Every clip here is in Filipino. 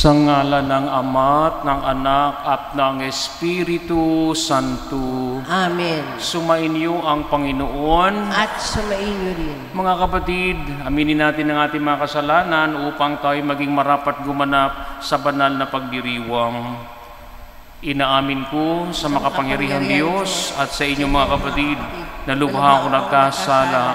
Sa ngalan ng Ama at ng Anak at ng Espiritu Santo. Amen. Sumainyo ang Panginoon. At sumainyo rin. Mga kapatid, aminin natin ang ating mga kasalanan upang tayo maging marapat gumanap sa banal na pagdiriwang. Inaamin ko sa makapangyarihang Diyos at sa inyong mga kapatid na lubha ko nagkasala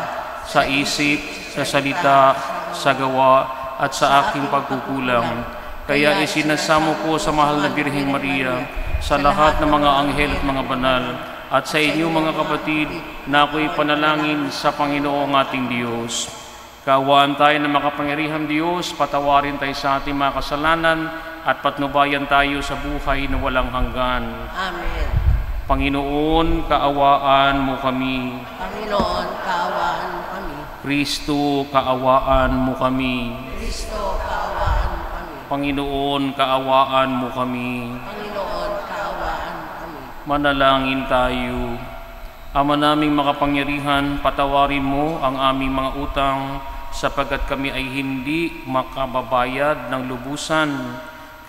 sa isip, sa salita, sa gawa at sa aking pagkukulang. Kaya isinasamo ko sa mahal na Birheng Maria, sa lahat ng mga anghel at mga banal, at sa inyo mga kapatid, na ako'y panalangin sa Panginoong ating Diyos. Kaawaan tayo ng makapangyarihang Diyos, patawarin tayo sa ating mga kasalanan, at patnubayan tayo sa buhay na walang hanggan. Amen. Panginoon, kaawaan mo kami. Panginoon, kaawaan mo kami. Kristo, kaawaan mo kami. Kristo, kaawaan mo kami. Panginoon, kaawaan mo kami. Panginoon, kaawaan mo kami. Manalangin tayo. Ama naming makapangyarihan, patawarin mo ang aming mga utang sapagkat kami ay hindi makababayad ng lubusan.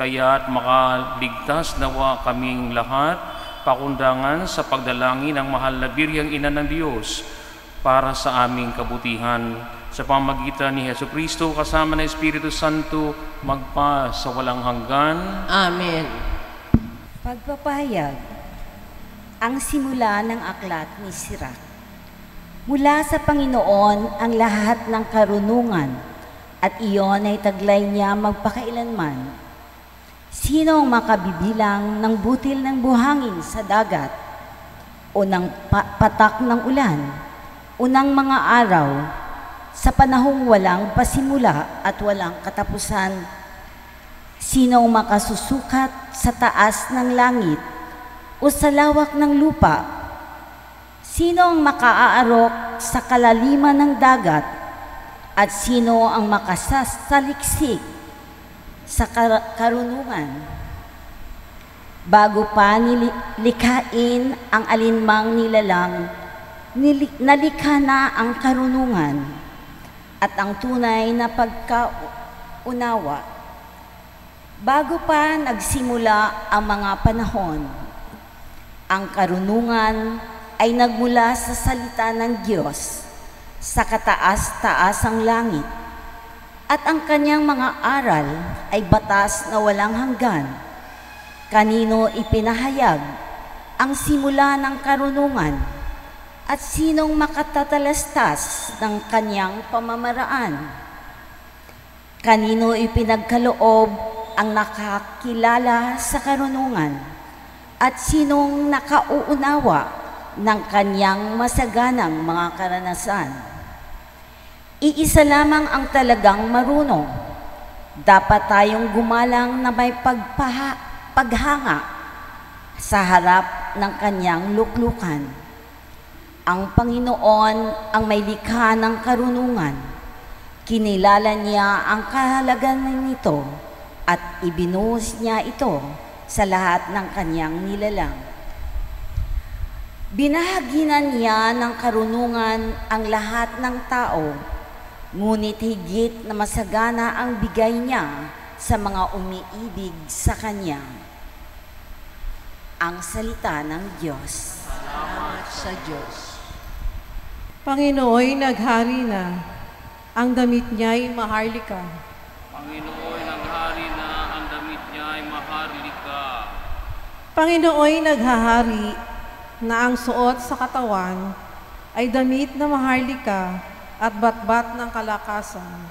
Kaya't makaligtas nawa kaming lahat, pakundangan sa pagdalangin ng mahal na Birheng Ina ng Diyos para sa aming kabutihan. Sa pamagitan ni Jesucristo kasama ng Espiritu Santo, magpa sa walang hanggan. Amen. Pagpapahayag, ang simula ng aklat ni Sirach. Mula sa Panginoon ang lahat ng karunungan, at iyon ay taglay niya magpakailanman. Sino ang makabibilang ng butil ng buhangin sa dagat, o ng patak ng ulan, o ng mga araw, sa panahong walang pasimula at walang katapusan? Sino ang makasusukat sa taas ng langit o sa lawak ng lupa? Sino ang makaaarok sa kalaliman ng dagat? At sino ang makasasaliksik sa karunungan? Bago pa nilikhain ang alinmang nilalang, nalikha na ang karunungan at ang tunay na pagkaunawa. Bago pa nagsimula ang mga panahon, ang karunungan ay nagmula sa salita ng Diyos sa kataas-taasang langit, at ang kanyang mga aral ay batas na walang hanggan. Kanino ipinahayag ang simula ng karunungan? At sinong makatatalastas ng kanyang pamamaraan? Kanino ipinagkaloob ang nakakilala sa karunungan? At sinong nakauunawa ng kanyang masaganang mga karanasan? Iisa lamang ang talagang marunong. Dapat tayong gumalang na may paghanga sa harap ng kanyang luklukan. Ang Panginoon ang may likha ng karunungan. Kinilala niya ang kahalagan nito at ibinuhos niya ito sa lahat ng kanyang nilalang. Binahaginan niya ng karunungan ang lahat ng tao, ngunit higit na masagana ang bigay niya sa mga umiibig sa Kanya. Ang salita ng Diyos. Salamat sa Diyos. Panginooy naghari na, ang damit niya'y maharlika. Panginooy naghari na, ang damit niya'y maharlika. Panginooy naghahari na ang suot sa katawan ay damit na maharlika at batbat ng kalakasan.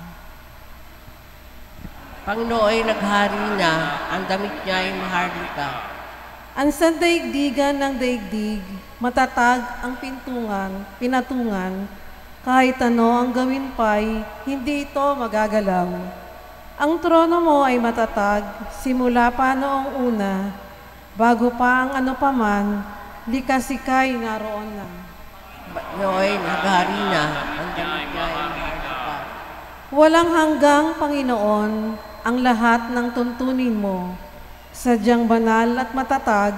Panginooy naghari na, ang damit niya'y maharlika. Ang sandaigdigan ng daigdig, matatag ang pinatungan, kahit ano ang gawin pa'y hindi ito magagalaw. Ang trono mo ay matatag, simula pa noong una, bago pa ang ano paman, likas-ika'y naroon na. Panginooy naghari na, ang damit niya'y maharlika. Walang hanggang, Panginoon, ang lahat ng tuntunin mo. Sadyang banal at matatag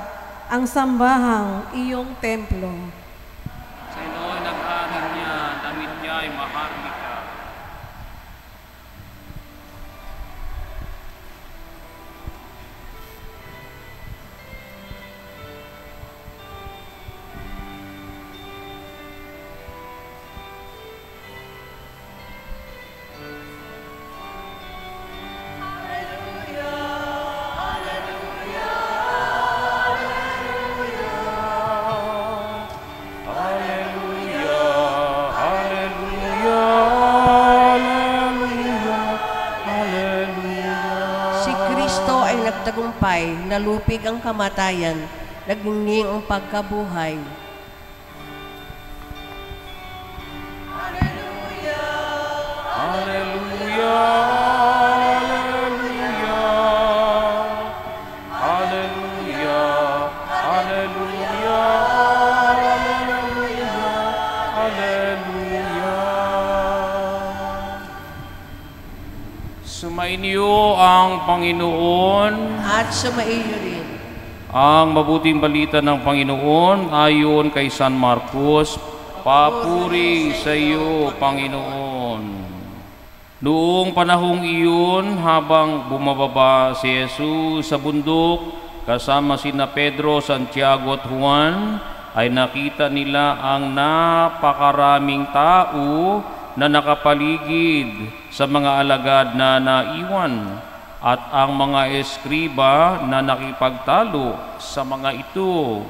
ang sambahang iyong templo. Sa inooy naghari niya, damit niya'y maharlika. Kristo ay nagtagumpay, nalupig ang kamatayan, nagingning ang pagkabuhay. Hallelujah! Hallelujah! Hallelujah! Hallelujah! Hallelujah! Sumainyo ang Panginoon. At sumaiyo rin. Ang mabuting balita ng Panginoon ayon kay San Marcos. Papuri sa iyo, Panginoon. Noong panahong iyon, habang bumababa si Jesus sa bundok, kasama sina Pedro, Santiago at Juan, ay nakita nila ang napakaraming tao na nakapaligid sa mga alagad na naiwan at ang mga eskriba na nakipagtalo sa mga ito.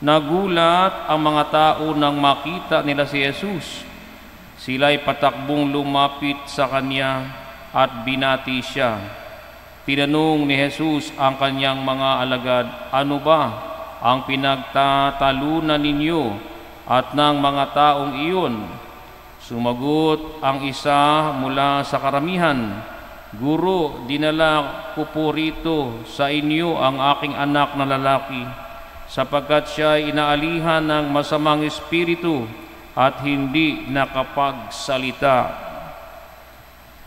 Nagulat ang mga tao nang makita nila si Jesus. Sila'y patakbong lumapit sa kanya at binati siya. Tinanong ni Jesus ang kanyang mga alagad, "Ano ba ang pinagtatalunan ninyo at ng mga taong iyon?" Sumagot ang isa mula sa karamihan, "Guro, dinala ko po rito sa inyo ang aking anak na lalaki, sapagkat siya ay inaalihan ng masamang espiritu at hindi nakapagsalita.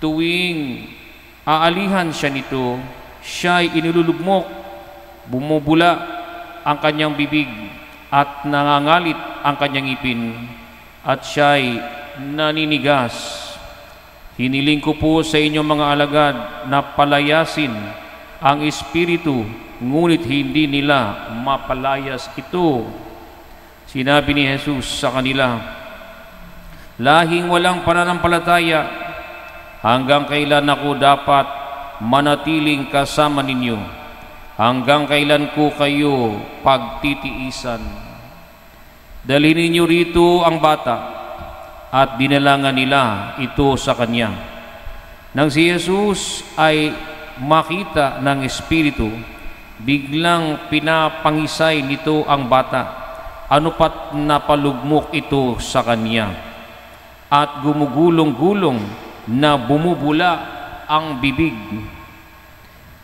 Tuwing aalihan siya nito, siya ay inululugmok, bumubula ang kanyang bibig at nangangalit ang kanyang ngipin, at siya ay naninigas. Hiniling ko po sa inyong mga alagad na palayasin ang espiritu, ngunit hindi nila mapalayas ito." Sinabi ni Jesus sa kanila, "Lahing walang pananampalataya, hanggang kailan ako dapat manatiling kasama ninyo? Hanggang kailan ko kayo pagtitiisan? Dalhin ninyo rito ang bata." At dinalangan nila ito sa kanya. Nang si Jesus ay makita ng espiritu, biglang pinapangisay nito ang bata. Ano pat napalugmok ito sa kanya, at gumugulong-gulong na bumubula ang bibig.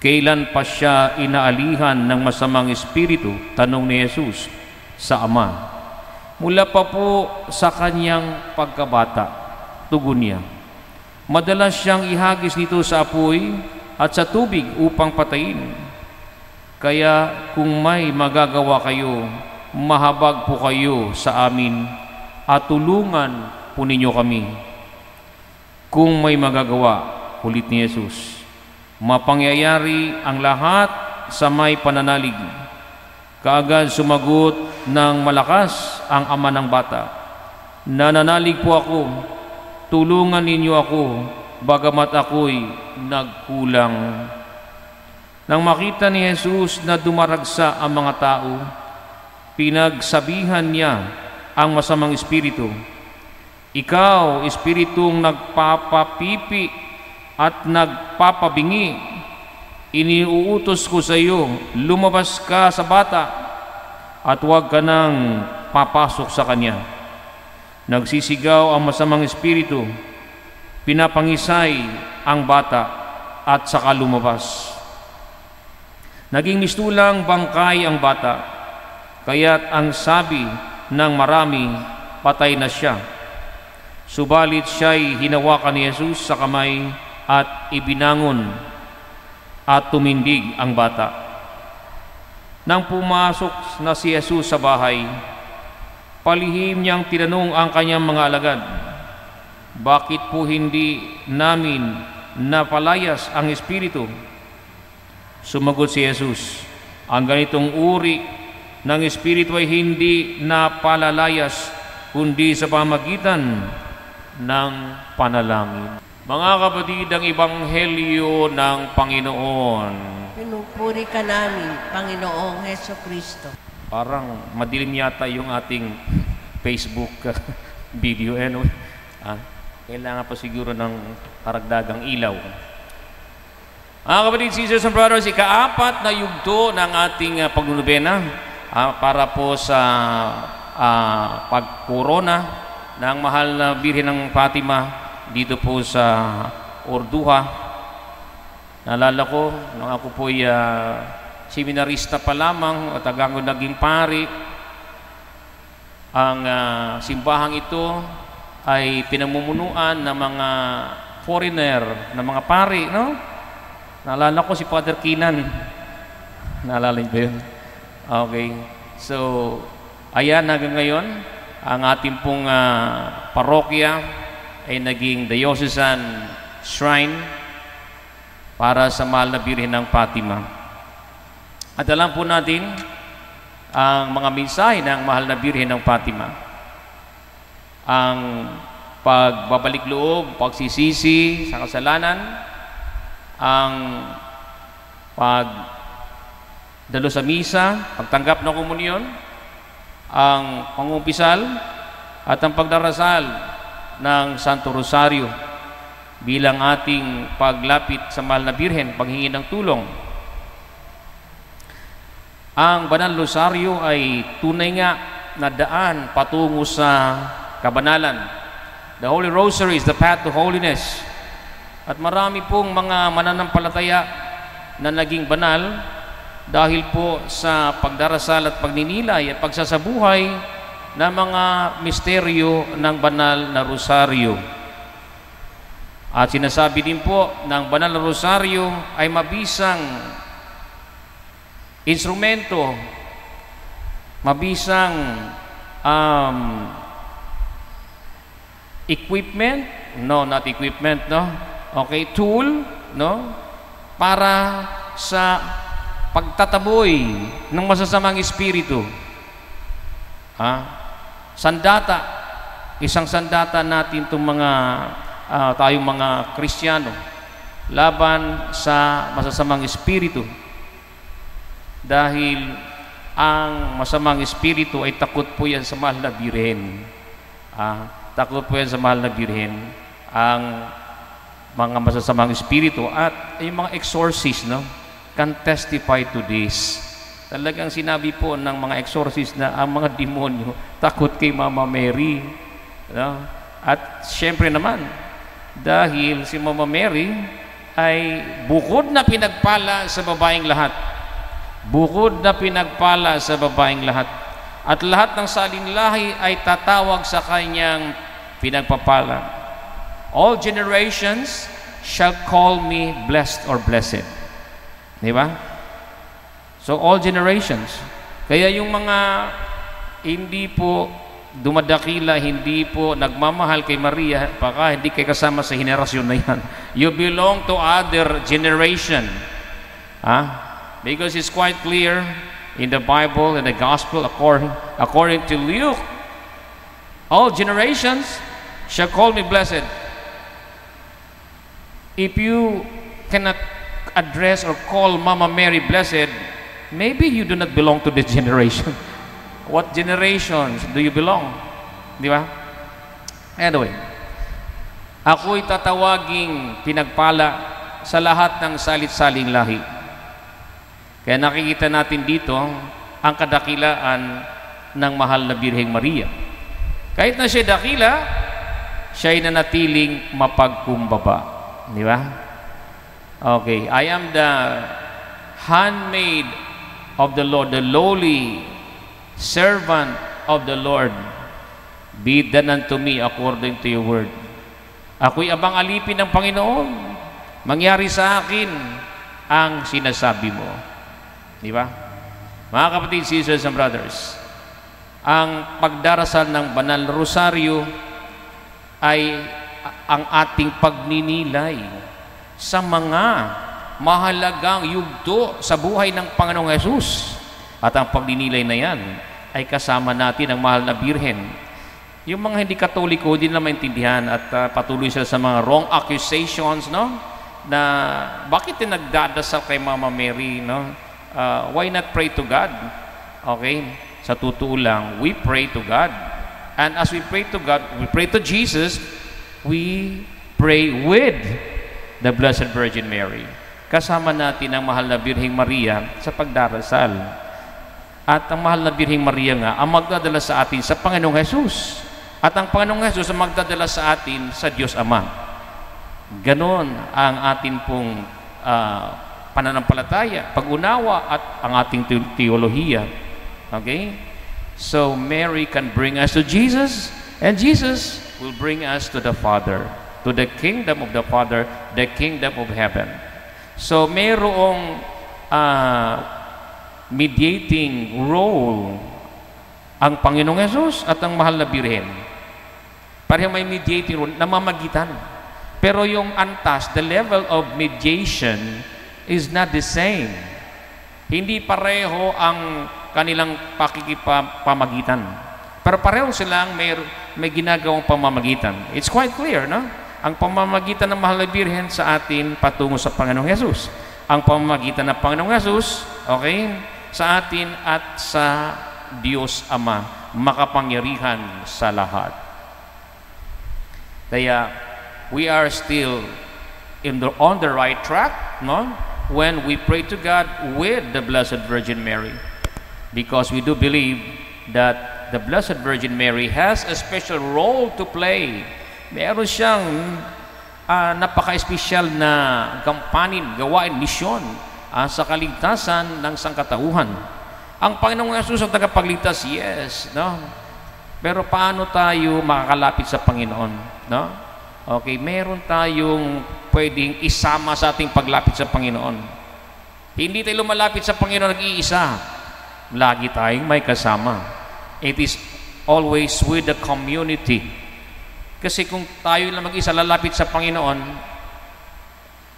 Kailan pa siya inaalihan ng masamang espiritu? Tanong ni Jesus sa Ama. Mula pa po sa kanyang pagkabata, tugon niya. Madalas siyang ihagis nito sa apoy at sa tubig upang patayin. Kaya kung may magagawa kayo, mahabag po kayo sa amin at tulungan po ninyo kami. Kung may magagawa, ulit ni Jesus, mapangyayari ang lahat sa may pananalig. Kaagad sumagot ng malakas ang ama ng bata, "Nananalig po ako, tulungan ninyo ako, bagamat ako'y nagkulang." Nang makita ni Jesus na dumaragsa ang mga tao, pinagsabihan niya ang masamang espiritu, "Ikaw, espiritong nagpapapipi at nagpapabingi, iniuutos ko sa iyo, lumabas ka sa bata at huwag ka nang papasok sa kanya." Nagsisigaw ang masamang espiritu, pinapangisay ang bata at saka lumabas. Naging mistulang bangkay ang bata, kaya't ang sabi ng marami, patay na siya. Subalit siya'y hinawakan ni Jesus sa kamay at ibinangon at tumindig ang bata. Nang pumasok na si Jesus sa bahay, palihim niyang tinanong ang kanyang mga alagad, "Bakit po hindi namin napalayas ang espiritu?" Sumagot si Jesus, "Ang ganitong uri ng espiritu ay hindi napalalayas, kundi sa pamagitan ng panalangin." Mga kapatid, ang Ebanghelyo ng Panginoon. Pinupuri ka namin, Panginoong Hesukristo. Parang madilim yata yung ating Facebook video. Kailangan pa siguro ng karagdagang ilaw. Mga kapatid, sisters and brothers, ika-4 na yugto ng ating pagnunubena para po sa pagkorona ng mahal na Birhen ng Fatima dito po sa Orduha. Naalala ko, nung ako po'y seminarista pa lamang at hanggang naging pari, ang simbahang ito ay pinamumunuan ng mga foreigner, ng mga pari, no? Naalala ko si Father Kinan. Naalala niyo ba yun? Okay. So, ayan, hanggang ngayon, ang ating pong parokya ay naging diocesan shrine para sa mahal na Birhen ng Fatima. At alam po natin ang mga mensahe ng mahal na Birhen ng Fatima. Ang pagbabalik loob, pagsisisi sa kasalanan, ang pagdalo sa misa, pagtanggap ng komunyon, ang pangumpisal, at ang pagdarasal ng Santo Rosario bilang ating paglapit sa mahal na Birhen, paghingi ng tulong. Ang Banal Rosario ay tunay nga na daan patungo sa kabanalan. The Holy Rosary is the path to holiness. At marami pong mga mananampalataya na naging banal dahil po sa pagdarasal at pagninilay at pagsasabuhay ng mga misteryo ng Banal na Rosario. At sinasabi din po ng Banal na Rosario ay mabisang instrumento, mabisang equipment, no, not equipment, no? Okay, tool, no? Para sa pagtataboy ng masasamang espiritu. Sandata, isang sandata natin itong mga tayong mga Kristiyano laban sa masasamang espiritu. Dahil ang masamang espiritu ay takot po yan sa mahal na Birhen. Takot po yan sa mahal na Birhen. Ang mga masasamang espiritu at yung mga exorcist, no, can testify to this. Talagang sinabi po ng mga exorcist na ang mga demonyo takot kay Mama Mary, no? At syempre naman dahil si Mama Mary ay bukod na pinagpala sa babaeng lahat, bukod na pinagpala sa babaeng lahat, at lahat ng salinlahi ay tatawag sa kanyang pinagpapala. All generations shall call me blessed or blessed. Di ba? So, all generations. Kaya yung mga hindi po dumadakila, hindi po nagmamahal kay Maria, baka hindi kayo kasama sa henerasyon na yan. You belong to other generation. Because it's quite clear in the Bible and the Gospel according to Luke, all generations shall call me blessed. If you cannot address or call Mama Mary blessed, maybe you do not belong to this generation. What generations do you belong? Di ba? Anyway, ako'y tatawaging pinagpala sa lahat ng salit-saling lahi. Kaya nakikita natin dito ang kadakilaan ng mahal na Birheng Maria. Kahit na siya dakila, siya'y nanatiling mapagkumbaba. Di ba? Okay. I am the handmaid of the Lord, the lowly servant of the Lord. Be it done unto me according to your word. Ako'y abang alipin ng Panginoon. Mangyari sa akin ang sinasabi mo. Di ba? Mga kapatid, sisters and brothers, ang pagdarasal ng Banal Rosario ay ang ating pagninilay sa mga mahalagang yugto sa buhay ng Panginoong Hesus. At ang pagninilay na yan ay kasama natin ang mahal na Birhen. Yung mga hindi Katoliko, hindi na maintindihan at patuloy sila sa mga wrong accusations, no? Na bakit nagdadasal kay Mama Mary, no? Why not pray to God? Okay? Sa totoo lang, we pray to God. And as we pray to God, we pray to Jesus, we pray with the Blessed Virgin Mary. kasama natin ang mahal na Birheng Maria sa pagdarasal. At ang mahal na Birheng Maria nga ang magdadala sa atin sa Panginoong Hesus. At ang Panginoong Hesus ang magdadala sa atin sa Diyos Ama. Ganon ang atin pong pananampalataya, pag-unawa at ang ating teolohiya. Okay? So Mary can bring us to Jesus, and Jesus will bring us to the Father, to the kingdom of the Father, the kingdom of heaven. So mayroong mediating role ang Panginoong Hesus at ang mahal na Birhen. Parehong may mediating role, namamagitan. Pero yung antas, the level of mediation is not the same. Hindi pareho ang kanilang pakikipamagitan. Pero pareho silang may ginagawang pamamagitan. It's quite clear, no? Ang pamamagitan ng mahal na Birhen sa atin patungo sa Panginoong Hesus. Ang pamamagitan ng Panginoong Hesus, okay, sa atin at sa Diyos Ama, makapangyarihan sa lahat. Kaya, we are still on the right track, no? When we pray to God with the Blessed Virgin Mary. Because we do believe that the Blessed Virgin Mary has a special role to play. Meron siyang napaka-espesyal na gampanin, gawain, misyon sa kaligtasan ng sangkatauhan. Ang Panginoong Hesus ang tagapagligtas, yes, no? Pero paano tayo makakalapit sa Panginoon, no? Okay, meron tayong pwedeng isama sa ating paglapit sa Panginoon. Hindi tayo lumalapit sa Panginoon nag-iisa. Lagi tayong may kasama. It is always with the community. Kasi kung tayo lang mag-isa lalapit sa Panginoon,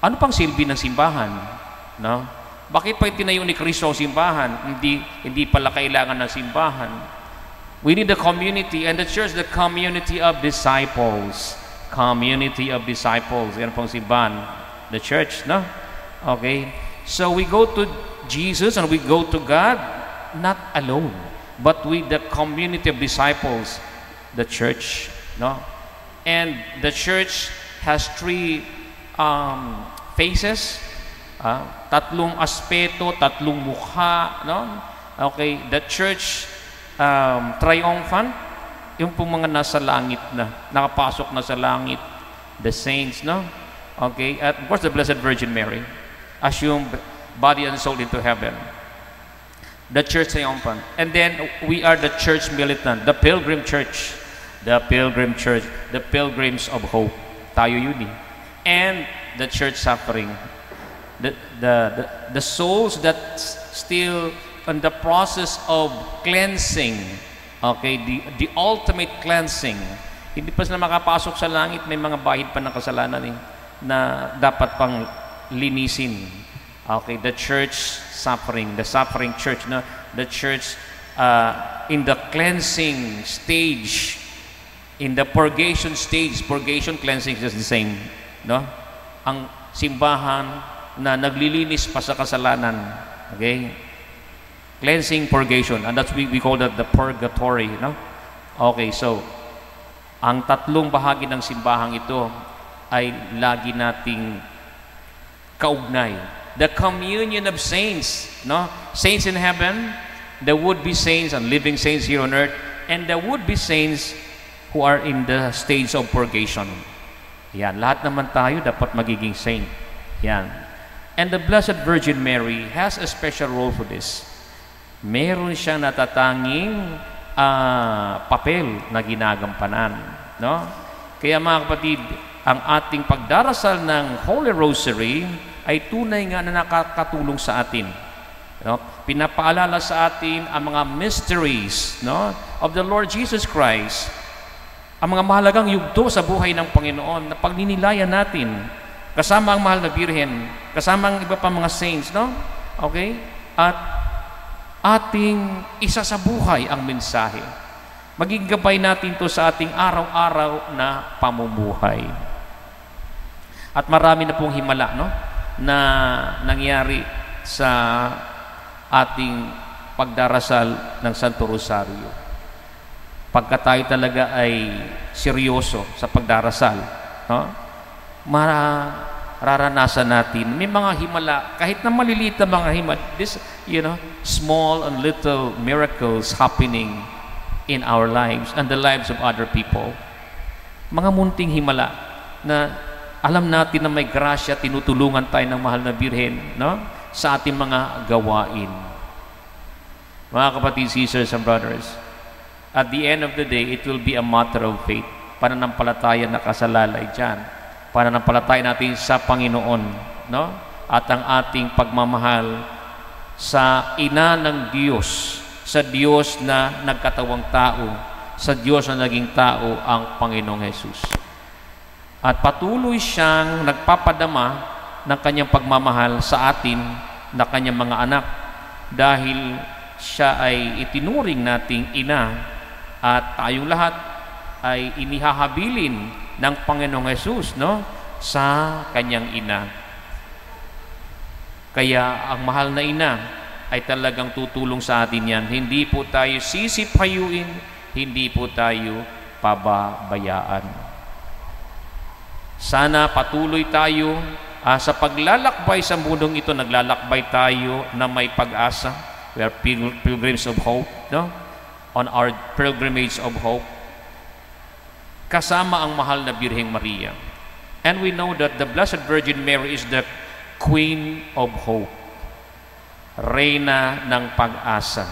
ano pang silbi ng simbahan? No? Bakit pa itinayo ni Kristo ang simbahan? Hindi pala kailangan ng simbahan. We need the community, and the church, the community of disciples. Community of disciples. Yan pong simbahan. The church, no? Okay? So we go to Jesus and we go to God, not alone, but with the community of disciples, the church, no? And the church has three faces, tatlong aspeto, tatlong mukha, no? Okay, the church triumphant, yung pong mga nasa langit na, nakapasok na sa langit, the saints, no? Okay, at of course the Blessed Virgin Mary, assumed body and soul into heaven. The church triumphant. And then we are the church militant, the pilgrim church. The pilgrim church, the pilgrims of hope. Tayo yun eh. And the church suffering. The souls that still in the process of cleansing. Okay, the ultimate cleansing. Hindi pa sila makapasok sa langit, may mga bahid pa ng kasalanan eh, na dapat pang linisin. Okay, the church suffering, the suffering church, no? The church in the cleansing stage, in the purgation stage. Purgation, cleansing is the same, no? Ang simbahan na naglilinis pa sa kasalanan. Okay? Cleansing, purgation, and that's we call that the purgatory, no? Okay, so ang tatlong bahagi ng simbahang ito ay lagi nating kaugnay. The communion of saints, no? Saints in heaven, the would-be saints and living saints here on earth, and the would-be saints who are in the stage of purgation. Yan, lahat naman tayo dapat magiging saint. Yan. And the Blessed Virgin Mary has a special role for this. Meron siyang natatanging papel na ginagampanan, no? Kaya mga kapatid, ang ating pagdarasal ng Holy Rosary ay tunay nga na nakakatulong sa atin, no? Pinapaalala sa atin ang mga mysteries, no, of the Lord Jesus Christ, ang mga mahalagang yugto sa buhay ng Panginoon na pagninilayan natin kasama ang mahal na Birhen, kasama ang iba pa mga saints, no? Okay? At ating isa sa buhay ang mensahe. Maging gabay natin to sa ating araw-araw na pamumuhay. At marami na pong himala, no, na nangyari sa ating pagdarasal ng Santo Rosario. Pagka tayo talaga ay seryoso sa pagdarasal, no, raranasan natin. May mga himala, kahit na maliliit na mga himala, small and little miracles happening in our lives and the lives of other people. Mga munting himala na alam natin na may grasya, tinutulungan tayo ng mahal na Birhen, no? Sa ating mga gawain. Mga kapatid, sisters and brothers, at the end of the day, it will be a matter of faith. Pananampalataya nakasalalay dyan. Pananampalataya natin sa Panginoon, no? At ang ating pagmamahal sa ina ng Diyos, sa Diyos na nagkatawang tao, sa Diyos na naging tao, ang Panginoong Jesus. At patuloy siyang nagpapadama ng kanyang pagmamahal sa atin na kanyang mga anak dahil siya ay itinuring nating ina at tayong lahat ay inihahabilin ng Panginoong Jesus, no? Sa kanyang ina. Kaya ang mahal na ina ay talagang tutulong sa atin yan. Hindi po tayo sisipayuin, hindi po tayo pababayaan. Sana patuloy tayo sa paglalakbay sa mundong ito. Naglalakbay tayo na may pag-asa. We are pilgrims of hope, no? On our pilgrimage of hope, kasama ang mahal na Birheng Maria. And we know that the Blessed Virgin Mary is the Queen of Hope, Reyna ng Pag-asa,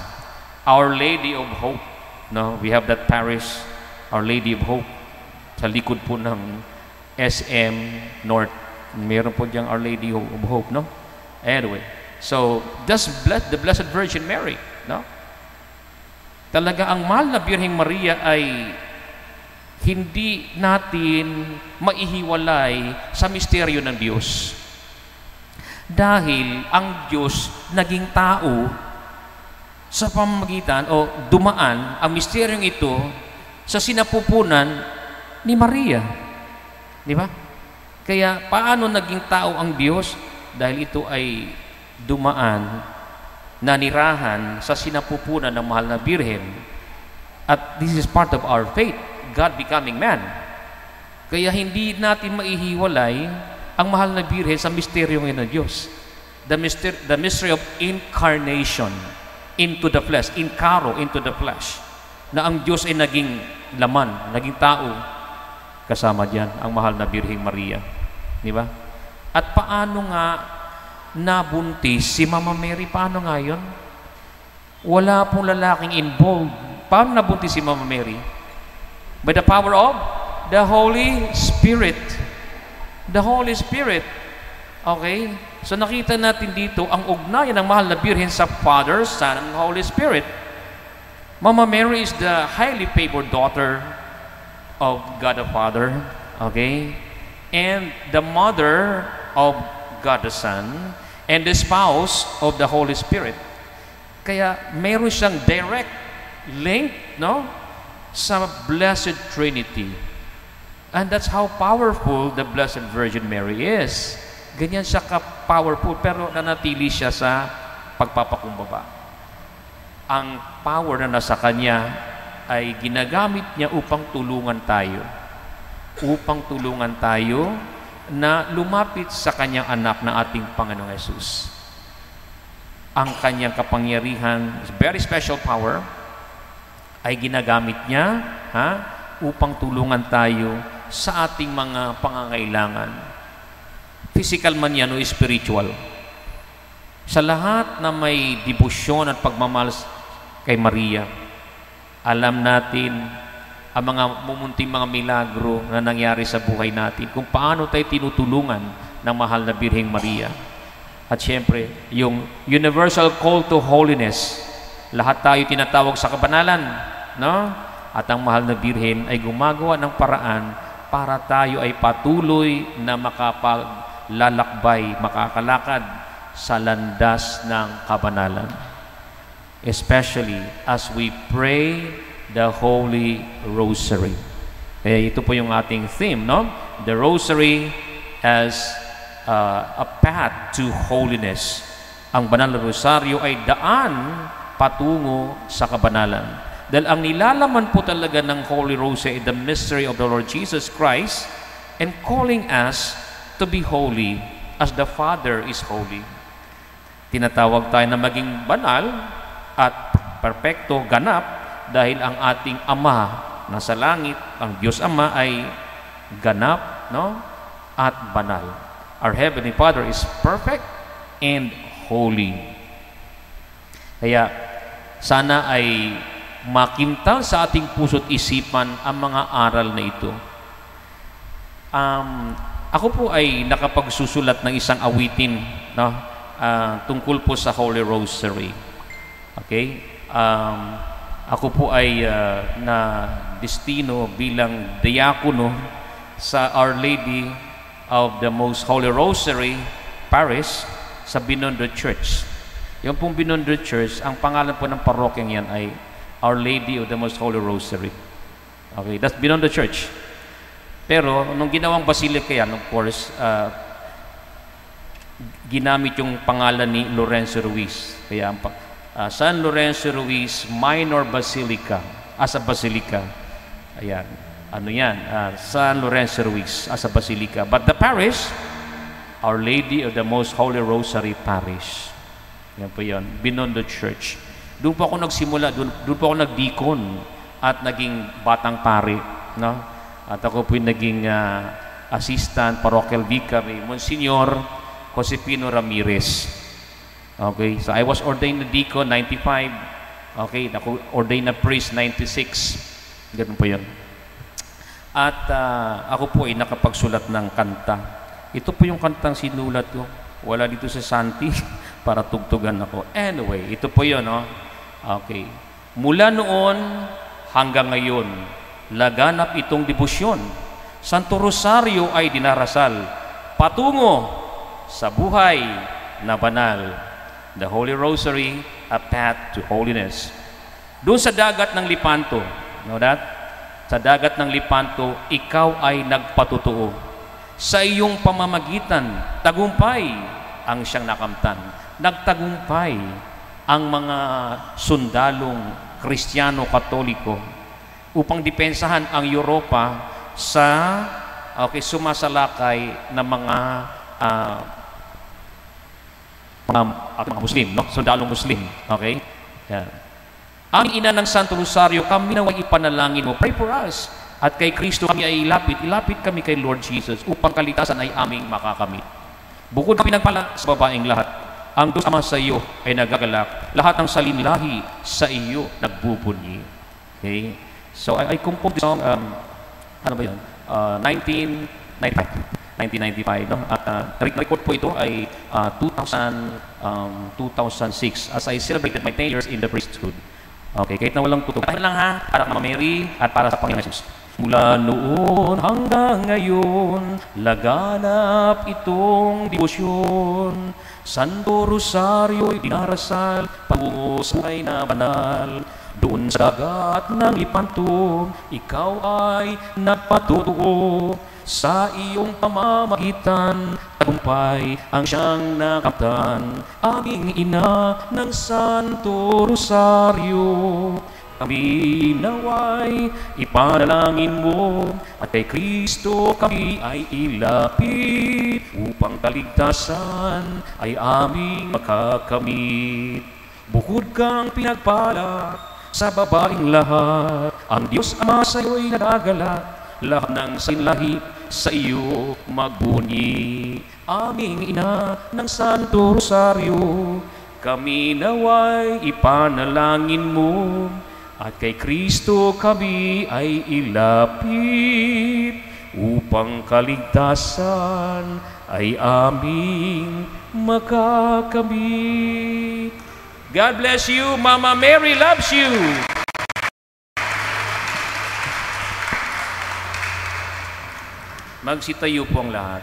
Our Lady of Hope. No, we have that parish, Our Lady of Hope, sa likod po ng SM North. Meron po diyang Our Lady of Hope, no? Anyway, so that's the Blessed Virgin Mary, no? Talaga ang mahal na Birheng Maria ay hindi natin maihiwalay sa misteryo ng Diyos. Dahil ang Diyos naging tao sa pamamagitan o dumaan ang misteryong ito sa sinapupunan ni Maria. Di ba? Kaya paano naging tao ang Diyos? Dahil ito ay dumaan, nanirahan sa sinapupunan ng mahal na Birhen. At this is part of our faith. God becoming man. Kaya hindi natin maihiwalay ang mahal na Birhen sa misteryong ng Diyos. The mystery of incarnation into the flesh, inkaro into the flesh. Na ang Diyos ay naging laman, naging tao. Kasama diyan ang mahal na Birheng Maria. Di ba? At paano nga nabuntis si Mama Mary? Paano nga yun? Wala pong lalaking involved. Paano nabuntis si Mama Mary? By the power of the Holy Spirit. The Holy Spirit. Okay? So nakita natin dito ang ugnayan ng mahal na Birhen sa Father, Son, and Holy Spirit. Mama Mary is the highly favored daughter of God the Father. Okay? And the mother of God the Son and the spouse of the Holy Spirit. Kaya meron siyang direct link, no? Sa Blessed Trinity. And that's how powerful the Blessed Virgin Mary is. Ganyan siya ka-powerful, pero nanatili siya sa pagpapakumbaba. Ang power na nasa kanya ay ginagamit niya upang tulungan tayo. Upang tulungan tayo na lumapit sa kanyang anak na ating Panginoong Jesus. Ang kanyang kapangyarihan, very special power, ay ginagamit niya upang tulungan tayo sa ating mga pangangailangan. Physical man yan o spiritual. Sa lahat na may debosyon at pagmamahal kay Maria, alam natin ang mga mumunting mga milagro na nangyari sa buhay natin, kung paano tayo tinutulungan ng mahal na Birheng Maria. At syempre, yung universal call to holiness. Lahat tayo tinatawag sa kabanalan, no? At ang mahal na Birhen ay gumagawa ng paraan para tayo ay patuloy na makapaglalakbay, makakalakad sa landas ng kabanalan. Especially as we pray the Holy Rosary. Ito po yung ating theme, no? The Rosary as a path to holiness. Ang banal na rosaryo ay daan patungo sa kabanalan. Dahil ang nilalaman po talaga ng Holy Rosary, the mystery of the Lord Jesus Christ, and calling us to be holy as the Father is holy. Tinatawag tayo na maging banal at perpekto, ganap, dahil ang ating Ama na sa langit, ang Diyos Ama ay ganap, no? At banal. Our Heavenly Father is perfect and holy. Kaya sana ay makintal sa ating puso't isipan ang mga aral na ito. Ako po ay nakapagsusulat ng isang awitin, no? Tungkol po sa Holy Rosary. Okay? Ako po ay na destino bilang diakono sa Our Lady of the Most Holy Rosary Parish sa Binondo Church. Yung pong Binondo Church, ang pangalan po ng parokyang yan ay Our Lady of the Most Holy Rosary. Okay, that's Binondo Church. Pero nung ginawang basilica yan, of course, ginamit yung pangalan ni Lorenzo Ruiz. Kaya San Lorenzo Ruiz Minor Basilica as a basilica. Ayan. Ano yan? San Lorenzo Ruiz as a basilica. But the parish, Our Lady of the Most Holy Rosary Parish. Yan po yun. Binondo Church. Doon po ako nagsimula. Doon po ako nagdikon at naging batang pari. No? At ako po yung naging assistant, parochial vicary, Monsignor Josepino Ramirez. Okay? So I was ordained na deacon, 95. Okay? Ako ordained na priest, 96. Ganun po yun. At ako po ay nakapagsulat ng kanta. Ito po yung kantang sinulat ko. Wala dito sa Santi para tugtugan ako. Anyway, ito po yun, no? Okay. Mula noon hanggang ngayon, laganap itong debosyon. Santo Rosario ay dinarasal patungo sa buhay na banal. The Holy Rosary, a path to holiness. Doon sa dagat ng Lipanto, know that? Sa dagat ng Lipanto, ikaw ay nagpatutuo. Sa iyong pamamagitan, tagumpay ang siyang nakamtan. Nagtagumpay ang mga sundalong Kristiyano-Katoliko upang depensahan ang Europa sa sumasalakay ng mga Muslim, no? Sundalong Muslim. Okay? Yeah. Ang ina ng Santo Rosario, kami naway ipanalangin mo. Pray for us. At kay Kristo kami ay ilapit kami kay Lord Jesus upang kaligtasan ay aming makakamit. Bukod na pinagpala sa babaeng lahat, ang Diyos Ama sa iyo ay nagagalak. Lahat ng salinlahi sa iyo nagbubunyi. Okay? So I composed this song, ano ba yun? 1995, no? At record po ito ay 2006 as I celebrated my 10 years in the priesthood. Okay, kahit na walang tutug. Tayo lang ha, para Mama Mary at para sa Panginoon Jesus. Mula noon hanggang ngayon, laganap itong debosyon. Santo Rosario'y dinarasal, pangusay na banal. Doon sa dagat ng Lipanto, ikaw ay nagpatutuo. Sa iyong pamamagitan, tagumpay ang siyang nakamtan. Aming ina ng Santo Rosario, kami naway ipanalangin mo, at kay Kristo kami ay ilapit, upang kaligtasan ay aming makakamit. Bukod kang pinagpala sa babaeng lahat, ang Diyos Ama sa iyo'y nagagalak, lahat ng sinlahi sa iyo magbunyi. Aming ina ng Santo Rosario, kami naway ipanalangin mo, at kay Kristo kami ay ilapit, upang kaligtasan ay aming makakamit. God bless you. Mama Mary loves you. Magsitayo po ang lahat.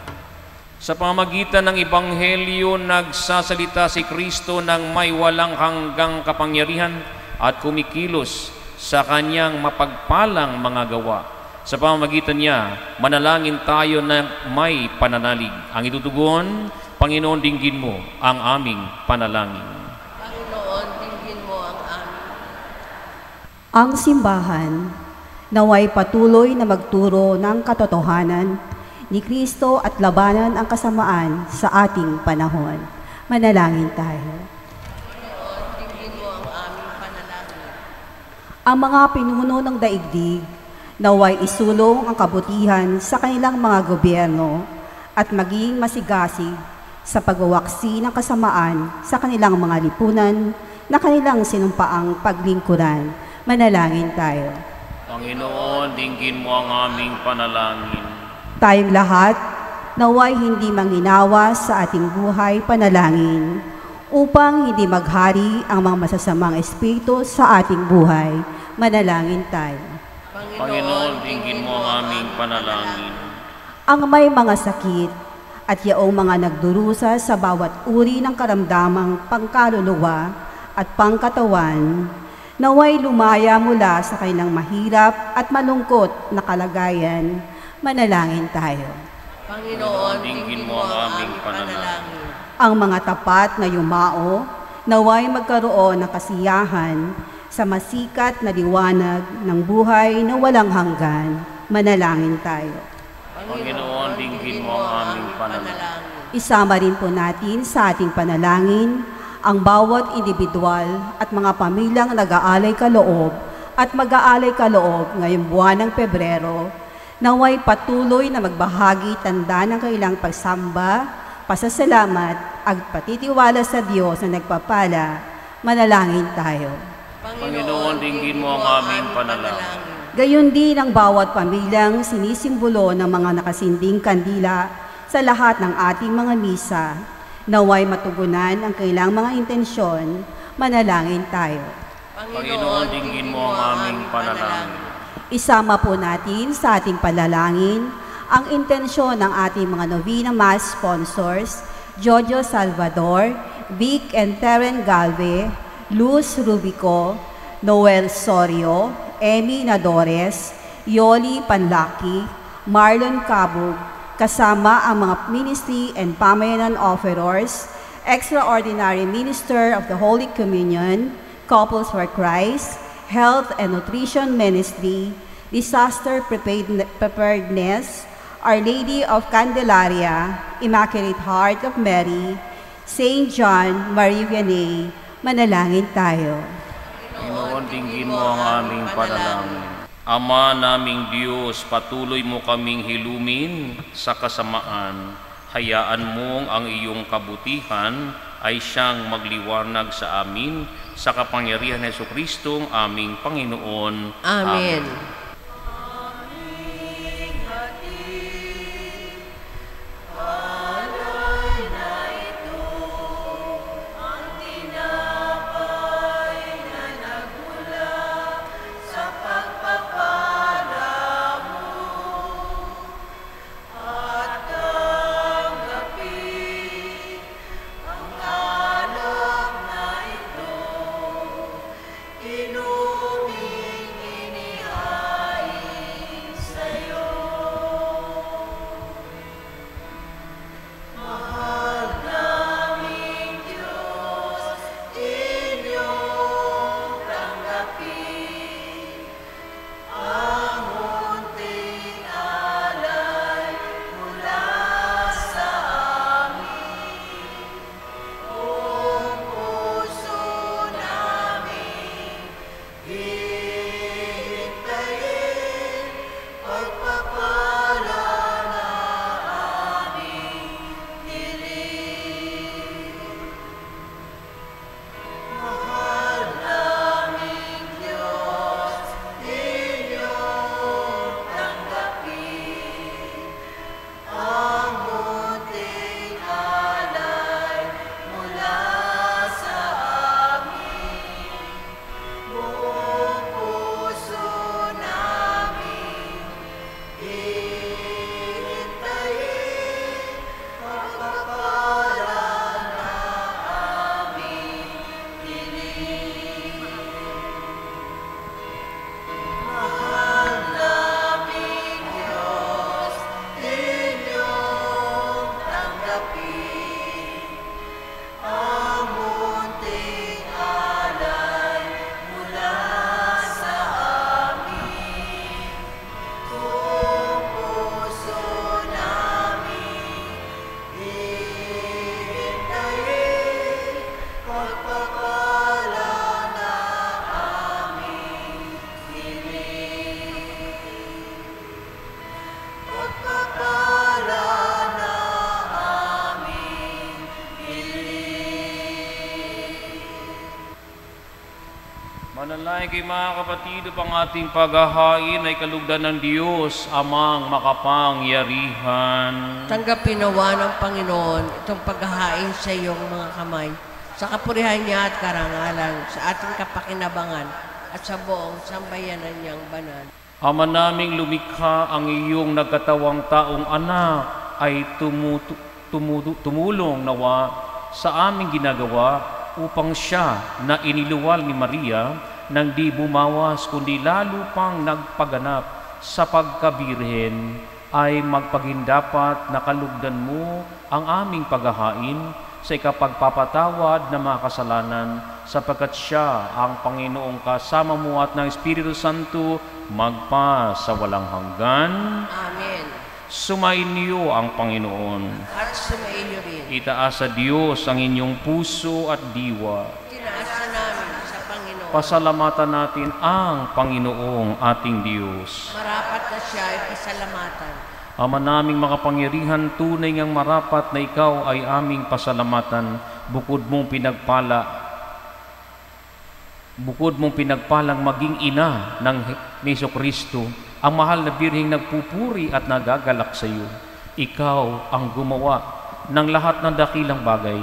Sa pamamagitan ng Ebanghelyo, nagsasalita si Kristo ng may walang hanggang kapangyarihan at kumikilos sa kanyang mapagpalang mga gawa. Sa pamamagitan niya, manalangin tayo na may pananalig. Ang itutugon, Panginoon, dinggin mo ang aming panalangin. Panginoon, dinggin mo ang aming. Ang simbahan naway patuloy na magturo ng katotohanan ni Kristo at labanan ang kasamaan sa ating panahon. Manalangin tayo. Ang mga pinuno ng daigdig, naway isulong ang kabutihan sa kanilang mga gobyerno at maging masigasig sa pagwawaksi ng kasamaan sa kanilang mga lipunan na kanilang sinumpaang paglingkuran. Manalangin tayo. Panginoon, dinggin mo ang aming panalangin. Tayong lahat, naway hindi manginawa sa ating buhay panalangin upang hindi maghari ang mga masasamang espiritu sa ating buhay. Manalangin tayo. Panginoon, dinggin mo ang aming panalangin. Ang may mga sakit at yaong mga nagdurusa sa bawat uri ng karamdamang pangkaluluwa at pangkatawan, naway lumaya mula sa kanilang mahirap at malungkot na kalagayan. Manalangin tayo. Panginoon, dinggin mo ang aming panalangin. Ang mga tapat na yumao, naway magkaroon ng kasiyahan sa masikat na liwanag ng buhay na walang hanggan. Manalangin tayo. Panginoon, dinggin mo ang aming panalangin. Isama rin po natin sa ating panalangin ang bawat individual at mga pamilyang nag-aalay kaloob at mag-aalay kaloob ngayong buwan ng Pebrero, naway patuloy na magbahagi tanda ng kailang pagsamba, pasasalamat at patitiwala sa Diyos na nagpapala. Manalangin tayo. Panginoon, dinggin mo ang aming panalangin. Gayon din ang bawat pamilyang sinisimbolo ng mga nakasinding kandila sa lahat ng ating mga misa. Naway matugunan ang kailang mga intensyon. Manalangin tayo. Panginoon, dinggin mo ang aming panalangin. Isama po natin sa ating panalangin ang intensyon ng ating mga Novena Mass sponsors, Jojo Salvador, Vic and Terren Galve, Luz Rubico, Noel Sorio, Emmy Nadores, Yoli Panlaki, Marlon Cabug, kasama ang mga ministry and pamayanan offerers, Extraordinary Minister of the Holy Communion, Couples for Christ, Health and Nutrition Ministry, Disaster Preparedness, Our Lady of Candelaria, Immaculate Heart of Mary, St. John Marie Vianney. Manalangin tayo. Panginoon, dinggin mo ang aming panalangin. Ama naming Diyos, patuloy mo kaming hilumin sa kasamaan. Hayaan mong ang iyong kabutihan ay siyang magliwanag sa amin sa kapangyarihan ni Jesucristo, aming Panginoon. Amen. Inuming inihaw. Manalangin kay mga kapatid, upang ating paghahain ay kalugdan ng Diyos, Amang makapangyarihan. Tanggapin nawa ng Panginoon itong paghahain sa iyong mga kamay, sa kapurihan niya at karangalan, sa ating kapakinabangan at sa buong sambayanan niyang banal. Ama naming lumikha, ang iyong nagkatawang taong anak ay tumulong nawa sa aming ginagawa upang siya na iniluwal ni Maria nang di bumawas kundi lalo pang nagpaganap sa pagkabirhen ay magpagindapat na kalugdan mo ang aming paghahain sa ikapagpapatawad ng mga kasalanan, sapagkat siya ang Panginoong kasama mo at ng Espiritu Santo magpa sa walang hanggan. Amen. Sumain niyo ang Panginoon. At sumain niyo rin. Itaas sa Diyos ang inyong puso at diwa. Tinaasa namin sa Panginoon. Pasalamatan natin ang Panginoong ating Diyos. Marapat na siya ay pasalamatan. Ama naming makapangyarihan, tunay ngang marapat na ikaw ay aming pasalamatan. Bukod mong pinagpalang maging ina ng Jesucristo, ang mahal na birheng nagpupuri at nagagalak sa iyo. Ikaw ang gumawa ng lahat ng dakilang bagay.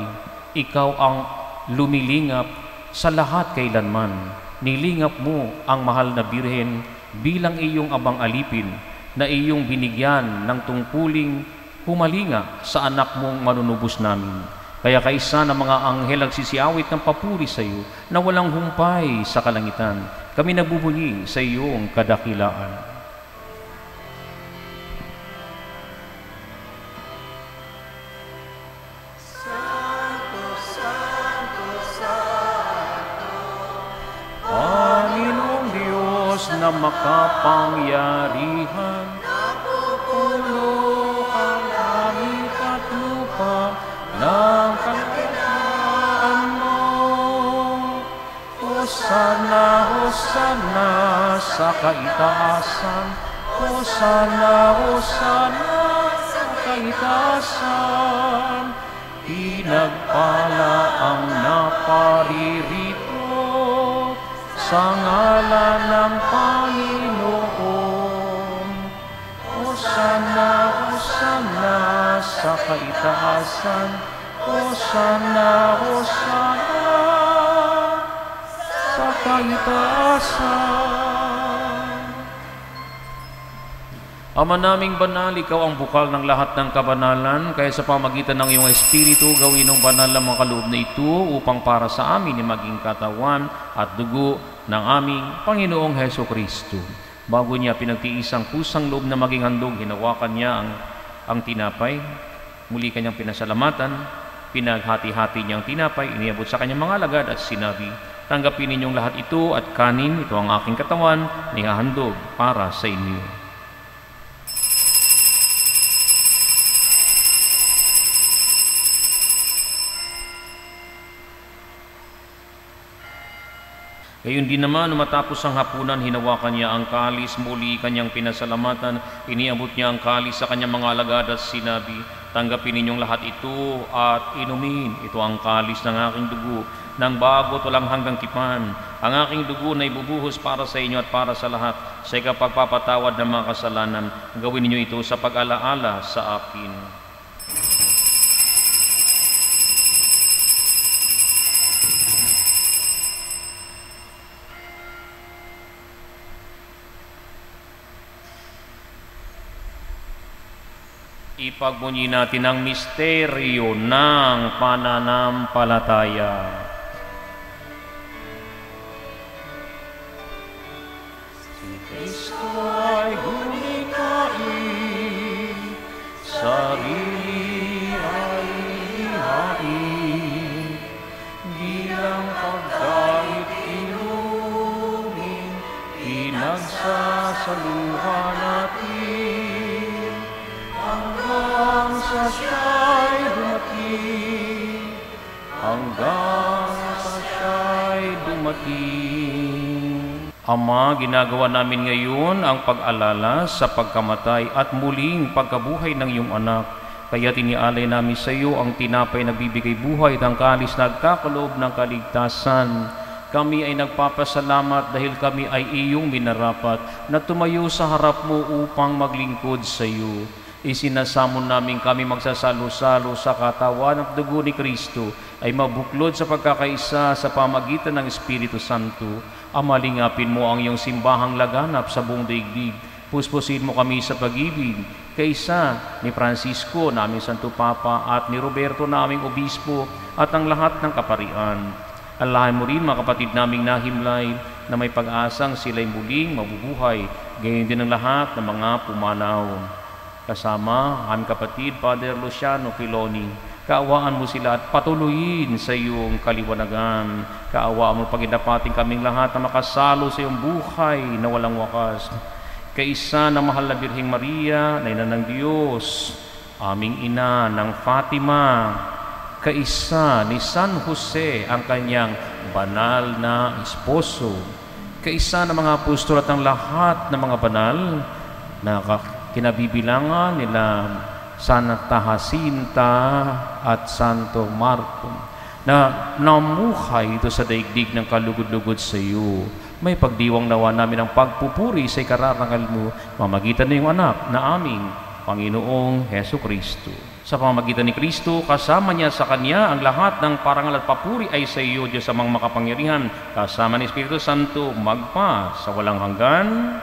Ikaw ang lumilingap sa lahat kailanman. Nilingap mo ang mahal na birhen bilang iyong abang alipin na iyong binigyan ng tungkuling humalinga sa anak mong manunubos namin. Kaya kaisa ng mga anghel ang sisiawit ng papuri sa iyo na walang humpay sa kalangitan. Kami nabubuli sa iyong kadakilaan. Panginoong Diyos na makapangyarihan, napupuno ang langit at lupa ng kalayaan mo. Hosana, Hosana sa kaitaasan. Hosana, Hosana sa kaitaasan. Pinagpala ang naparirito sa ngalan ng Panginoon. Hosana, Hosana sa kaitaasan. Hosana, Hosana sa kaitaasan. Ama naming banal, ikaw ang bukal ng lahat ng kabanalan, kaya sa pamagitan ng iyong Espiritu, gawin ng banal ang mga kaloob na ito upang para sa amin ay maging katawan at dugo ng aming Panginoong Jesucristo. Bago niya pinagtiis ang kusang loob na maging handog, hinawakan niya ang tinapay, muli kanyang pinasalamatan, pinaghati-hati niyang tinapay, iniabot sa kanyang mga alagad at sinabi, tanggapin ninyong lahat ito at kanin, ito ang aking katawan, nihahandog para sa inyo. Gayon din naman, matapos ang hapunan, hinawakan niya ang kalis, muli kanyang pinasalamatan, iniabot niya ang kalis sa kanyang mga alagad at sinabi, tanggapin ninyong lahat ito at inumin. Ito ang kalis ng aking dugo, ng bago at walang hanggang tipan. Ang aking dugo na ibubuhos para sa inyo at para sa lahat, sa ikapagpapatawad ng mga kasalanan. Gawin ninyo ito sa pag-alaala sa akin. Ipagmuni natin ang misteryo ng pananampalataya. Si Kristo ay humikain, sarili ay ihain, bilang pagkait inumin, pinagsasaluhan natin. Hanggang sa siya'y dumating, hanggang sa siya'y dumating. Ama, ginagawa namin ngayon ang pag-alala sa pagkamatay at muling pagkabuhay ng iyong anak. Kaya tinialay namin sa iyo ang tinapay na bibigay buhay at ang kalis na nagkakaloob ng kaligtasan. kami ay nagpapasalamat dahil kami ay iyong minarapat na tumayo sa harap mo upang maglingkod sa iyo. Isinasamo namin kami magsasalo-salo sa katawan at dugo ni Kristo ay mabuklod sa pagkakaisa sa pamagitan ng Espiritu Santo. Amalingapin mo ang iyong simbahang laganap sa buong daigdig. Puspusin mo kami sa pag-ibig, kaisa ni Francisco, naming Santo Papa, at ni Roberto, naming Obispo, at ang lahat ng kaparian. Alahin mo rin mga kapatid naming nahimlay na may pag-asang sila'y muling mabubuhay, gayon din ang lahat ng mga pumanaw. Kasama aming kapatid, Father Luciano Filoni, kaawaan mo sila at patuloyin sa iyong kaliwanagan. Kaawaan mo pagdapating kaming lahat na makasalo sa iyong buhay na walang wakas. Kaisa na mahal na Birheng Maria, na ina ng Diyos, aming ina ng Fatima, kaisa ni San Jose, ang kanyang banal na esposo, kaisa ng mga apostol at ang lahat ng mga banal na kinabibilangan nila Santa Jacinta at Santo Marco, na namuhay ito sa daigdig ng kalugod-lugod sa iyo. May pagdiwang nawa namin ang pagpupuri sa ikararangal mo, mamagitan na yung anak na aming Panginoong Heso Kristo. Sa pamamagitan ni Kristo, kasama niya sa Kanya, ang lahat ng parangal at papuri ay sa iyo, Diyos amang makapangyarihan, kasama ni Espiritu Santo, magpa sa walang hanggan.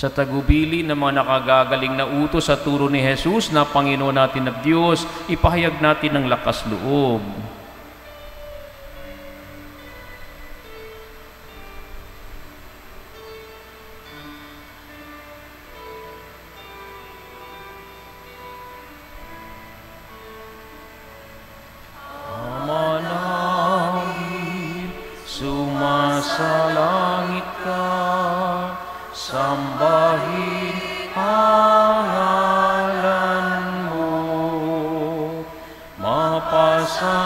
Sa tagubili ng mga nakagagaling na utos sa turo ni Jesus na Panginoon natin at Diyos, ipahayag natin ng lakas loob. Ama namin, sumasalangit ka, sambahin ang ngalan mo, mapasa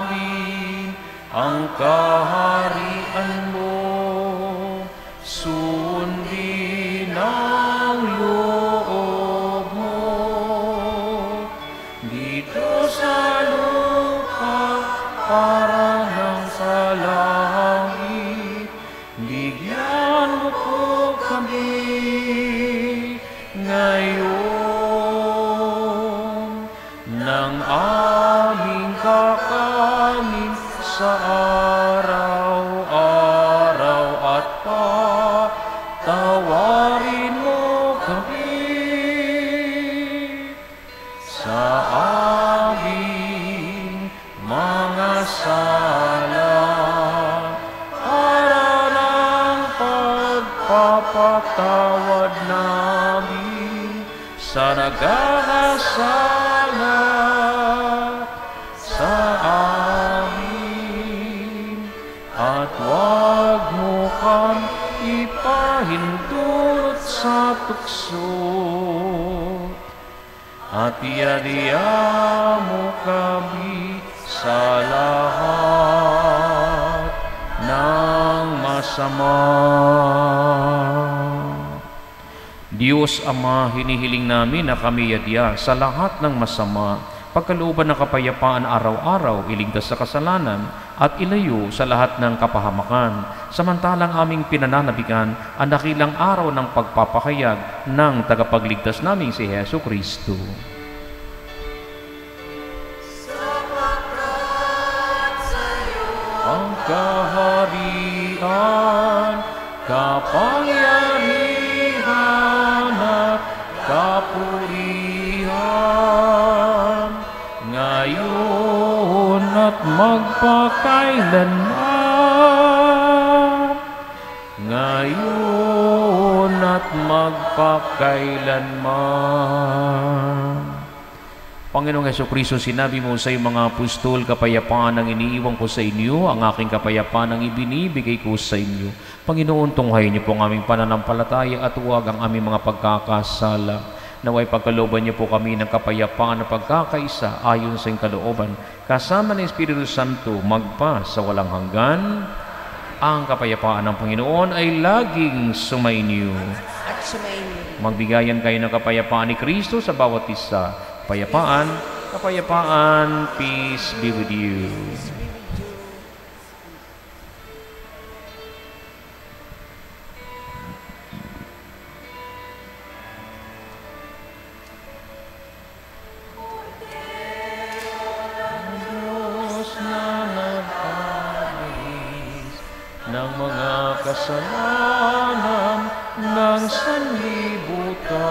amin ang kaharian mo, sundin ang loob mo, dito sa lupa para ng sa langit, bigyan mo po kami ngayon ng aming kakanin sa araw-araw at patawarin mo kami sa aming mga sala para ng pagpapatawad namin sa nagkakasala sa amin, at huwag mo kami ipahintulot sa tukso, at iadya mo kami sa lahat ng masama. Diyos Ama, hinihiling namin na kami yadya sa lahat ng masama, pagkalooban ng kapayapaan araw-araw, iligtas sa kasalanan, at ilayo sa lahat ng kapahamakan, samantalang aming pinananabigan ang dakilang araw ng pagpapahayag ng tagapagligtas naming si Heso Kristo. Ang kaharian, kapangyarihan at kapurihan, ngayon at magpakailanman, ngayon at magpakailanman. Panginoong Hesukristo, sinabi mo sa iyong mga apostol, kapayapaan ang iniiwan ko sa inyo, ang aking kapayapaan ang ibinibigay ko sa inyo. Panginoon, tunghayin niyo po ang aming pananampalataya at huwag ang aming mga pagkakasala. Naway pagkalooban niyo po kami ng kapayapaan na pagkakaisa ayon sa iyong kalooban, kasama ng Espiritu Santo, magpa sa walang hanggan. Ang kapayapaan ng Panginoon ay laging sumainyo. At sumainyo. Magbigayan kayo ng kapayapaan ni Kristo sa bawat isa. Kapayapaan, kapayapaan, peace be with you. Diyos na nag-alis ng mga kasalanan ng sanlibutan.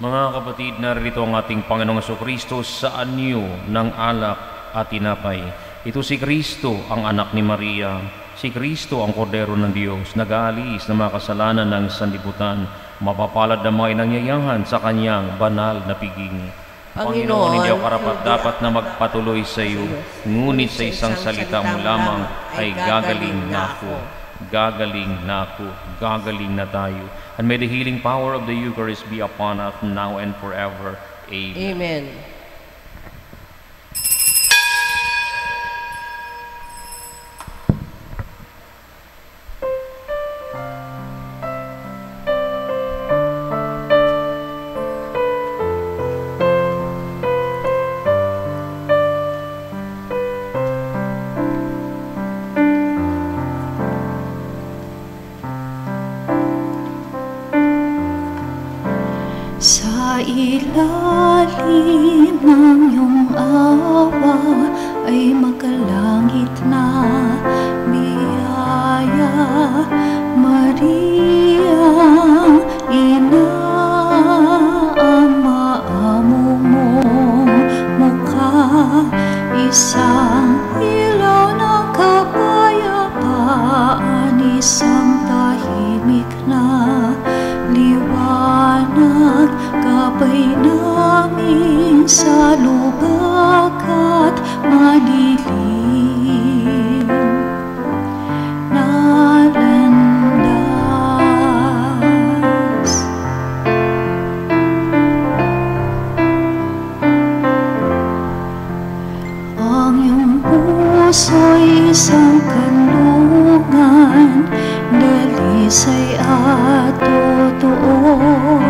Mga kapatid, narito ang ating Panginoong Hesukristo sa anyo ng alak at tinapay. Ito si Kristo, ang anak ni Maria. Si Kristo, ang kordero ng Diyos, nag-aalis ng mga kasalanan ng sanlibutan. Mapapalad na mga inangyayahan sa kanyang banal na piging. Panginoon, hindi ako karapat-dapat na magpatuloy sa iyo, ngunit sa isang salita mo lamang ay gagaling na ako. Gagaling na ako. Gagaling na tayo. And may the healing power of the Eucharist be upon us now and forever. Amen. Amen. Sa ilalim ng iyong awa ay makalangit na biyaya, Maria, ina ang maamo mong mukha, isang ilaw ng kapayapaan, isang tahimik na liwanag, gabay namin sa lubak at madilim na landas. Ang iyong puso'y isang kanlungan, dalisay at totoo.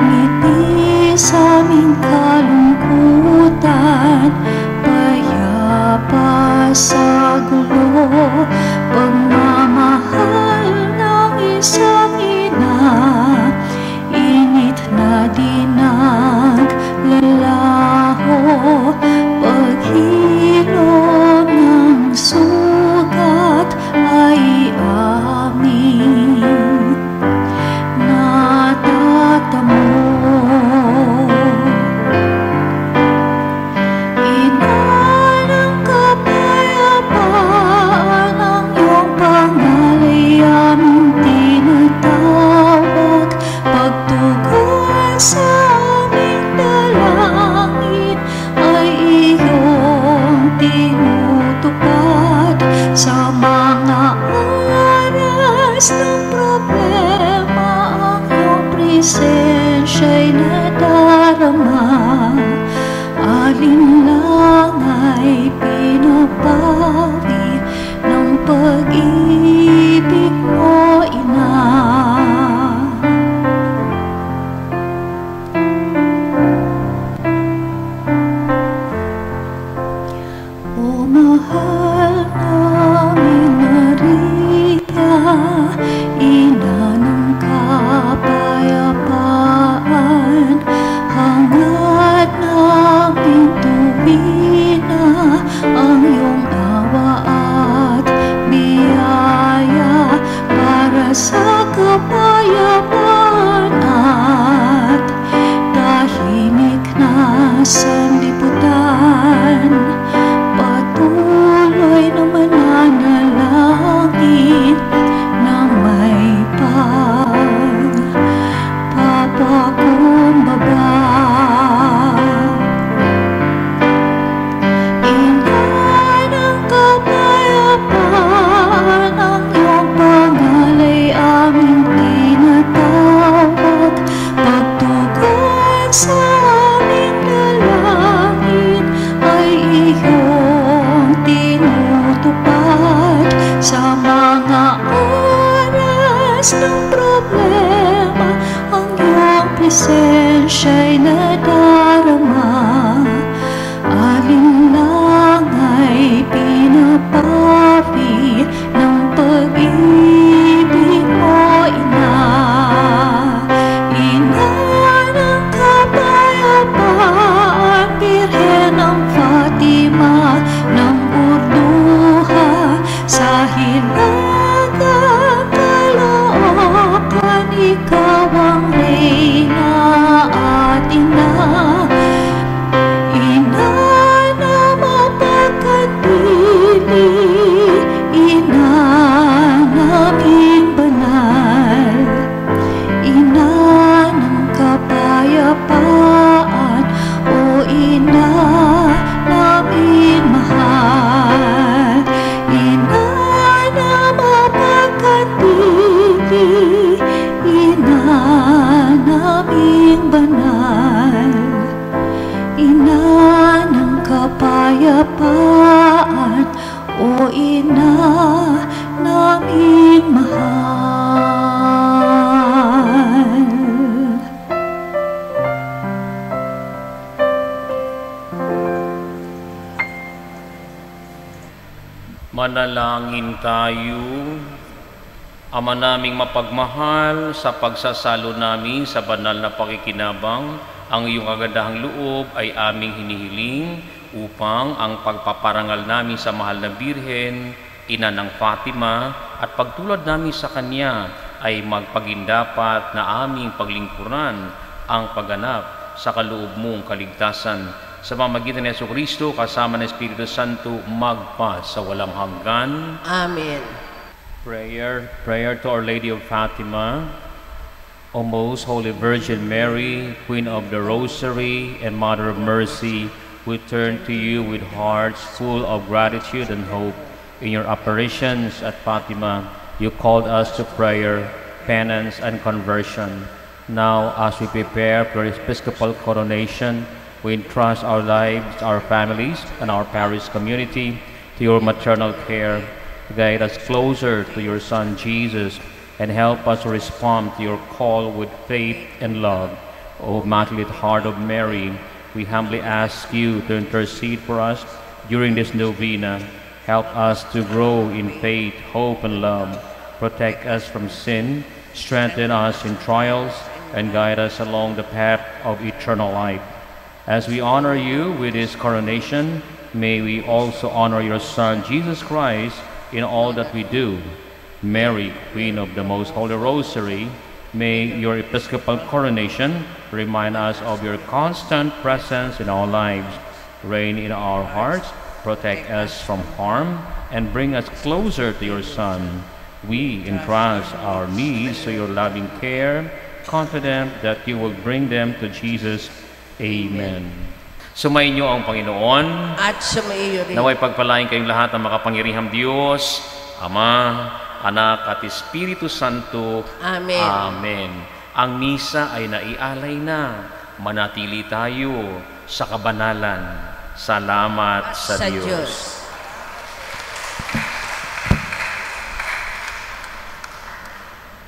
Ngiti sa aming kalungkutan, payapa sa gulo, pagmamahal ng isang ina, init na dinag, lalaho, paghilom ng sugat ay amin. nadarama, alinlangan pinapawi ng pag-ibig mo, Ina. O mahal namin Maria, Ina ng kapayapaan, hangad namin tuwina ang iyong awa at biyaya para sa kapayapaan at tahimik na sanlibutan. Patuloy na mananalangin ng may pagpapakumbaba. Ina ng kapayapaan, ang iyong pangalay aming tinatawag. Pagtugon sa aming dalangin ay iyong tinutupad. Sa mga oras ng problema, ang iyong presensya'y nadarama. Alinlangan pinapawi ng pag-ibig mo, Ina. Ina ng kapayapaan, Birhen ng Fatima ng Urduha, sa hilagang Caloocan, ikaw ang Reyna at Ina. Ina na mapagkatili, Ina naming banal, Ina ng kapayapaan, o Ina naming mahal. Ina na mapagkatili, Ina naming banal, Ina ng kapayapaan, o Ina naming mahal. Manalangin tayo. Ama naming mapagmahal, sa pagsasalo namin sa banal na pakikinabang, ang iyong kagandahang loob ay aming hinihiling upang ang pagpaparangal namin sa mahal na Birhen, Ina ng Fatima, at pagtulad namin sa Kanya ay magpagindapat na aming paglingkuran ang pagganap sa kaloob mong kaligtasan. Sa pamamagitan ni Jesucristo, kasama ng Espiritu Santo, magpa sa walang hanggan. Amen. Prayer to Our Lady of Fatima. O Most Holy Virgin Mary, Queen of the Rosary and Mother of Mercy, we turn to you with hearts full of gratitude and hope. In your apparitions at Fatima, you called us to prayer, penance, and conversion. Now, as we prepare for Episcopal coronation, we entrust our lives, our families, and our parish community to your maternal care. Guide us closer to your Son, Jesus, and help us to respond to your call with faith and love. O Immaculate Heart of Mary, we humbly ask you to intercede for us during this novena. Help us to grow in faith, hope, and love. Protect us from sin, strengthen us in trials, and guide us along the path of eternal life. As we honor you with this coronation, may we also honor your Son, Jesus Christ, in all that we do. Mary, Queen of the Most Holy Rosary, may your Episcopal coronation remind us of your constant presence in our lives. Reign in our hearts, protect us from harm, and bring us closer to your Son. We entrust our needs to your loving care, confident that you will bring them to Jesus. Amen. Sumainyo ang Panginoon At sumaiyo rin. naway pagpalain kayong lahat ng makapangyarihang Diyos, Ama, Anak at Espiritu Santo. Amen. Amen. Ang misa ay naialay na. manatili tayo sa kabanalan. Salamat sa Diyos.